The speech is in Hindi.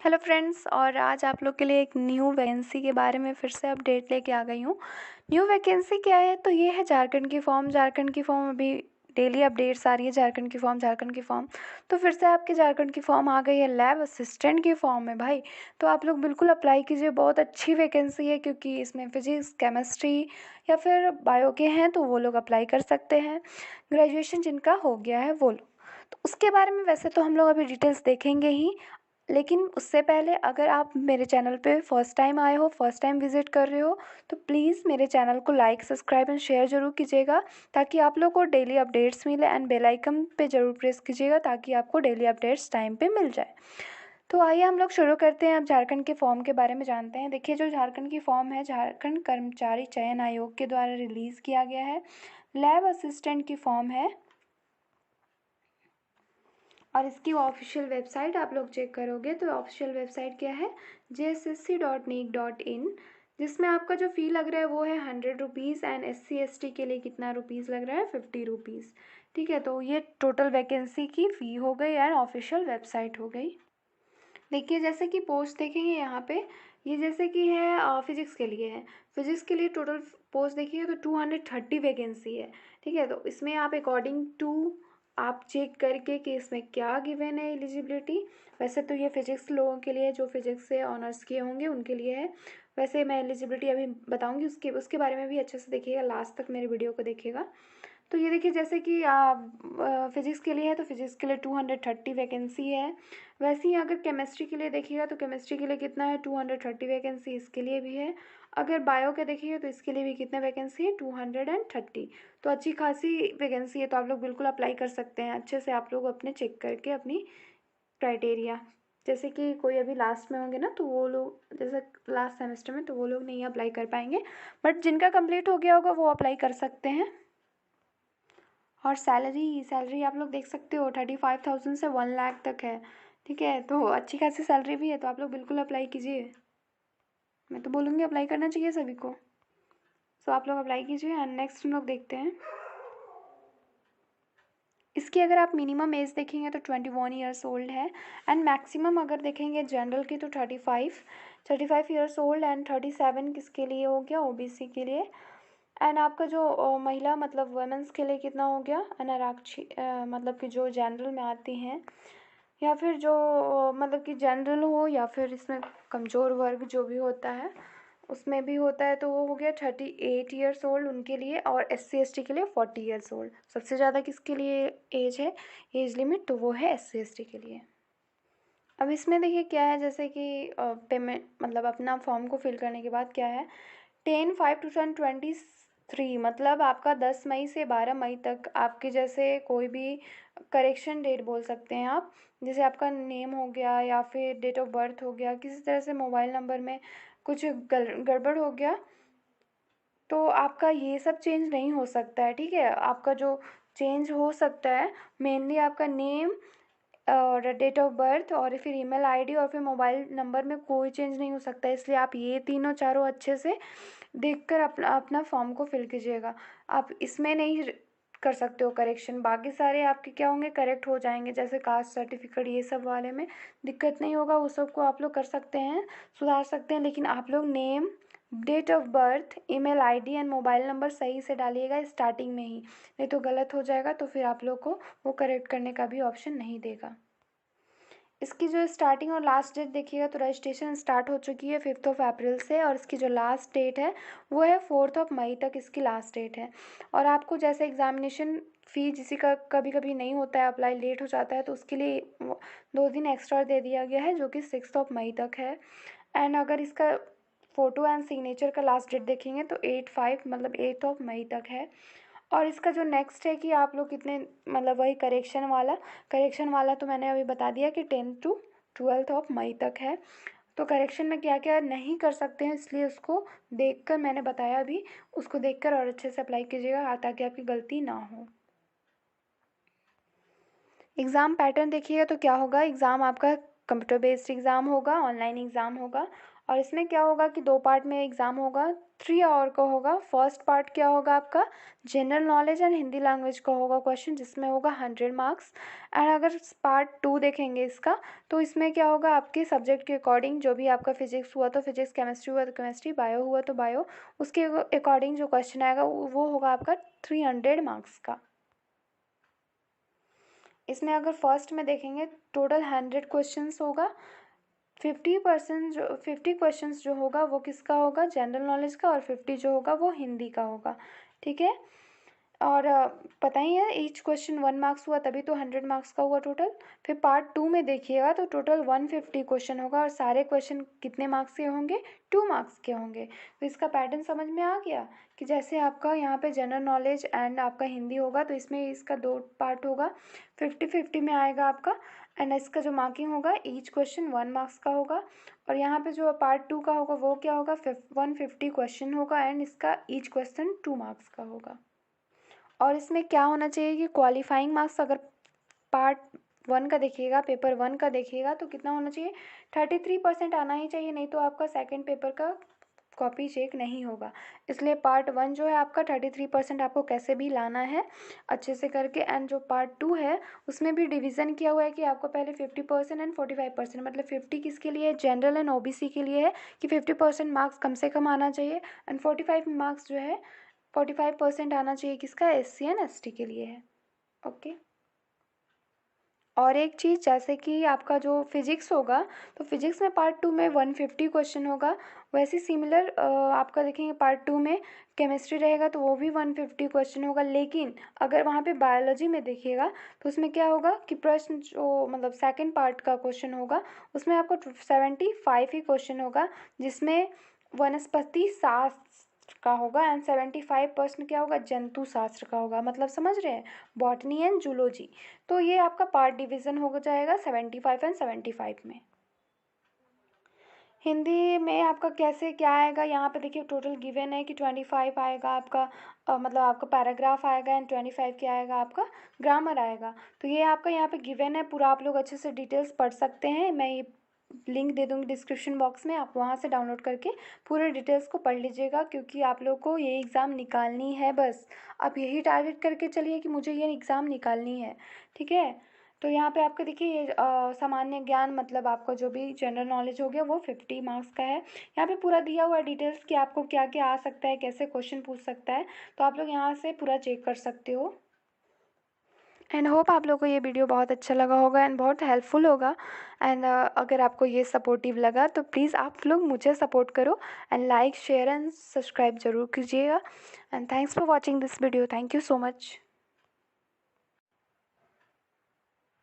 हेलो फ्रेंड्स, और आज आप लोग के लिए एक न्यू वैकेंसी के बारे में फिर से अपडेट लेके आ गई हूँ। न्यू वैकेंसी क्या है? तो ये है झारखंड की फॉर्म अभी डेली अपडेट्स आ रही है। झारखंड की फॉर्म तो फिर से आपके झारखंड की फॉर्म आ गई है। लैब असिस्टेंट की फॉर्म है भाई, तो आप लोग बिल्कुल अप्लाई कीजिए। बहुत अच्छी वैकेंसी है, क्योंकि इसमें फिजिक्स, केमिस्ट्री या फिर बायो के हैं तो वो लोग अप्लाई कर सकते हैं। ग्रेजुएशन जिनका हो गया है वो लोग। तो उसके बारे में वैसे तो हम लोग अभी डिटेल्स देखेंगे ही, लेकिन उससे पहले अगर आप मेरे चैनल पे फर्स्ट टाइम आए हो, फर्स्ट टाइम विजिट कर रहे हो, तो प्लीज़ मेरे चैनल को लाइक, सब्सक्राइब एंड शेयर ज़रूर कीजिएगा, ताकि आप लोग को डेली अपडेट्स मिले। एंड बेल आइकन पे ज़रूर प्रेस कीजिएगा, ताकि आपको डेली अपडेट्स टाइम पे मिल जाए। तो आइए हम लोग शुरू करते हैं। अब झारखंड के फॉर्म के बारे में जानते हैं। देखिए, जो झारखंड की फॉर्म है, झारखंड कर्मचारी चयन आयोग के द्वारा रिलीज़ किया गया है। लैब असिस्टेंट की फॉर्म है, और इसकी ऑफिशियल वेबसाइट आप लोग चेक करोगे तो ऑफिशियल वेबसाइट क्या है? jssc.nic.in, जिसमें आपका जो फ़ी लग रहा है वो है 100 रुपीज़। एंड SC ST के लिए कितना रुपीज़ लग रहा है? 50 रुपीज़। ठीक है, तो ये टोटल वैकेंसी की फ़ी हो गई एंड ऑफिशियल वेबसाइट हो गई। देखिए, जैसे कि पोस्ट देखेंगे यहाँ पे, ये जैसे कि है फिजिक्स के लिए है। फिजिक्स के लिए टोटल पोस्ट देखिएगा तो 230 वैकेंसी है। ठीक है, तो इसमें आप अकॉर्डिंग टू आप चेक करके कि इसमें क्या गिवन है एलिजिबिलिटी। वैसे तो ये फिजिक्स लोगों के लिए, जो फिजिक्स से ऑनर्स किए होंगे उनके लिए है। वैसे मैं एलिजिबिलिटी अभी बताऊंगी, उसके उसके बारे में भी अच्छे से देखिएगा, लास्ट तक मेरे वीडियो को देखिएगा। तो ये देखिए, जैसे कि फिजिक्स के लिए है तो फिजिक्स के लिए 230 वैकेंसी है। वैसे ही अगर केमिस्ट्री के लिए देखिएगा तो केमिस्ट्री के लिए कितना है? 230 वैकेंसी इसके लिए भी है। अगर बायो के देखिएगा तो इसके लिए भी कितने वैकेंसी है? 230। तो अच्छी खासी वैकेंसी है, तो आप लोग बिल्कुल अप्लाई कर सकते हैं। अच्छे से आप लोग अपने चेक करके अपनी क्राइटेरिया, जैसे कि कोई अभी लास्ट में होंगे ना, तो वो लोग जैसे लास्ट सेमेस्टर में, तो वो लोग नहीं अप्लाई कर पाएंगे। बट जिनका कंप्लीट हो गया होगा वो अप्लाई कर सकते हैं। और सैलरी आप लोग देख सकते हो, 35,000 से 1 लाख तक है। ठीक है, तो अच्छी खासी सैलरी भी है, तो आप लोग बिल्कुल अप्लाई कीजिए। मैं तो बोलूँगी अप्लाई करना चाहिए सभी को। सो आप लोग अप्लाई कीजिए। एंड नेक्स्ट हम लोग देखते हैं। इसकी अगर आप मिनिमम एज देखेंगे तो 21 ईयर्स ओल्ड है। एंड मैक्सिमम अगर देखेंगे जनरल की तो 35 ईयर्स ओल्ड। एंड 37 किसके लिए हो गया? OBC के लिए। एंड आपका जो महिला मतलब वुमेंस के लिए कितना हो गया? अनारक्षी मतलब कि जो जनरल में आती हैं, या फिर जो मतलब कि जनरल हो, या फिर इसमें कमज़ोर वर्ग जो भी होता है उसमें भी होता है, तो वो हो गया 38 ईयर्स ओल्ड उनके लिए। और SC ST के लिए 40 ईयर्स ओल्ड। सबसे ज़्यादा किसके लिए एज है, एज लिमिट? तो वो है SC ST के लिए। अब इसमें देखिए क्या है, जैसे कि पेमेंट मतलब अपना फॉर्म को फिल करने के बाद क्या है, 10/5/2023 मतलब आपका 10 मई से 12 मई तक आपके जैसे कोई भी करेक्शन डेट बोल सकते हैं आप। जैसे आपका नेम हो गया, या फिर डेट ऑफ बर्थ हो गया, किसी तरह से मोबाइल नंबर में कुछ गड़बड़ हो गया, तो आपका ये सब चेंज नहीं हो सकता है। ठीक है, आपका जो चेंज हो सकता है मेनली आपका नेम और डेट ऑफ बर्थ, और फिर ईमेल आईडी, और फिर मोबाइल नंबर में कोई चेंज नहीं हो सकता है। इसलिए आप ये तीनों चारों अच्छे से देखकर अपना अपना फॉर्म को फिल कीजिएगा। आप इसमें नहीं कर सकते हो करेक्शन, बाकी सारे आपके क्या होंगे? करेक्ट हो जाएंगे। जैसे कास्ट सर्टिफिकेट ये सब वाले में दिक्कत नहीं होगा, वो सब को आप लोग कर सकते हैं, सुधार सकते हैं। लेकिन आप लोग name, date of birth, email ID and mobile number सही से डालिएगा स्टार्टिंग में ही, नहीं तो गलत हो जाएगा, तो फिर आप लोग को वो करेक्ट करने का भी ऑप्शन नहीं देगा। इसकी जो स्टार्टिंग और लास्ट डेट देखिएगा तो रजिस्ट्रेशन स्टार्ट हो चुकी है 5 अप्रैल से, और इसकी जो लास्ट डेट है वो है 4 मई तक इसकी लास्ट डेट है। और आपको जैसे एग्ज़ामिनेशन फ़ी जिसी का कभी कभी नहीं होता है, अप्लाई लेट हो जाता है, तो उसके लिए 2 दिन एक्स्ट्रा दे दिया गया है, जो कि 6 मई तक है। एंड अगर इसका फ़ोटो एंड सिग्नेचर का लास्ट डेट देखेंगे तो 8/5 मतलब 8 मई तक है। और इसका जो नेक्स्ट है कि आप लोग कितने मतलब वही करेक्शन वाला तो मैंने अभी बता दिया कि 10 to 12 मई तक है। तो करेक्शन में क्या क्या नहीं कर सकते हैं, इसलिए उसको देखकर मैंने बताया अभी, उसको देखकर और अच्छे से अप्लाई कीजिएगा, ताकि आपकी गलती ना हो। एग्ज़ाम पैटर्न देखिएगा तो क्या होगा, एग्ज़ाम आपका कंप्यूटर बेस्ड एग्ज़ाम होगा, ऑनलाइन एग्ज़ाम होगा। और इसमें क्या होगा कि 2 पार्ट में एग्ज़ाम होगा, 3 आवर का होगा। फर्स्ट पार्ट क्या होगा आपका general knowledge and Hindi language का होगा क्वेश्चन, जिसमें होगा 100 मार्क्स। एंड अगर पार्ट 2 देखेंगे इसका, तो इसमें क्या होगा आपके सब्जेक्ट के अकॉर्डिंग, जो भी आपका फिजिक्स हुआ तो फिजिक्स, केमिस्ट्री हुआ तो केमिस्ट्री, बायो हुआ तो बायो, उसके अकॉर्डिंग जो क्वेश्चन आएगा वो होगा आपका 300 मार्क्स का। इसमें अगर फर्स्ट में देखेंगे टोटल 100 क्वेश्चंस होगा। 50 क्वेश्चंस जो होगा वो किसका होगा जनरल नॉलेज का, और 50 जो होगा वो हिंदी का होगा। ठीक है, और पता ही है ईच क्वेश्चन 1 मार्क्स हुआ, तभी तो 100 मार्क्स का हुआ टोटल। फिर पार्ट 2 में देखिएगा तो टोटल 150 क्वेश्चन होगा, और सारे क्वेश्चन कितने मार्क्स के होंगे 2 मार्क्स के होंगे। तो इसका पैटर्न समझ में आ गया कि जैसे आपका यहाँ पे जनरल नॉलेज एंड आपका हिंदी होगा, तो इसमें इसका 2 पार्ट होगा, 50-50 में आएगा आपका। एंड इसका जो मार्किंग होगा ईच क्वेश्चन 1 मार्क्स का होगा। और यहाँ पे जो पार्ट 2 का होगा वो क्या होगा 150 क्वेश्चन होगा, एंड इसका ईच क्वेश्चन 2 मार्क्स का होगा। और इसमें क्या होना चाहिए कि क्वालिफाइंग मार्क्स अगर पार्ट 1 का देखिएगा, पेपर 1 का देखिएगा, तो कितना होना चाहिए 33% आना ही चाहिए, नहीं तो आपका सेकंड पेपर का कॉपी चेक नहीं होगा। इसलिए पार्ट 1 जो है आपका 33% आपको कैसे भी लाना है अच्छे से करके। एंड जो पार्ट 2 है उसमें भी डिवीज़न किया हुआ है कि आपको पहले 50% एंड 45%, मतलब 50 किसके लिए है जनरल एंड ओबीसी के लिए है कि 50% मार्क्स कम से कम आना चाहिए, एंड 45 मार्क्स जो है 45% आना चाहिए किसका SC एंड ST के लिए है। ओके, और एक चीज़ जैसे कि आपका जो फिजिक्स होगा, तो फिजिक्स में पार्ट 2 में 150 क्वेश्चन होगा। वैसे सिमिलर आपका देखेंगे पार्ट 2 में केमिस्ट्री रहेगा तो वो भी 150 क्वेश्चन होगा। लेकिन अगर वहाँ पे बायोलॉजी में देखिएगा तो उसमें क्या होगा कि प्रश्न जो मतलब सेकंड पार्ट का क्वेश्चन होगा उसमें आपको 75 ही क्वेश्चन होगा, जिसमें वनस्पति शास्त्र का होगा, एंड 75% क्या होगा जंतु शास्त्र का होगा। मतलब समझ रहे हैं, बॉटनी एंड जूलॉजी। तो ये आपका पार्ट डिवीज़न हो जाएगा 75 एंड 75 में। हिंदी में आपका कैसे क्या आएगा, यहाँ पे देखिए टोटल गिवन है कि 25 आएगा आपका मतलब आपका पैराग्राफ आएगा, एंड 25 क्या आएगा आपका ग्रामर आएगा। तो ये आपका यहाँ पे गिवन है पूरा, आप लोग अच्छे से डिटेल्स पढ़ सकते हैं। मैं ये लिंक दे दूँगी डिस्क्रिप्शन बॉक्स में, आप वहाँ से डाउनलोड करके पूरे डिटेल्स को पढ़ लीजिएगा, क्योंकि आप लोग को ये एग्ज़ाम निकालनी है। बस आप यही टारगेट करके चलिए कि मुझे ये एग्ज़ाम निकालनी है। ठीक है, तो यहाँ पे आपके देखिए ये सामान्य ज्ञान मतलब आपका जो भी जनरल नॉलेज हो गया वो 50 मार्क्स का है। यहाँ पे पूरा दिया हुआ है डिटेल्स कि आपको क्या क्या आ सकता है, कैसे क्वेश्चन पूछ सकता है, तो आप लोग यहाँ से पूरा चेक कर सकते हो। एंड होप आप लोग को ये वीडियो बहुत अच्छा लगा होगा एंड बहुत हेल्पफुल होगा। एंड अगर आपको ये सपोर्टिव लगा तो प्लीज़ आप लोग मुझे सपोर्ट करो, and like share and subscribe ज़रूर कीजिएगा। And thanks for watching this video, thank you so much.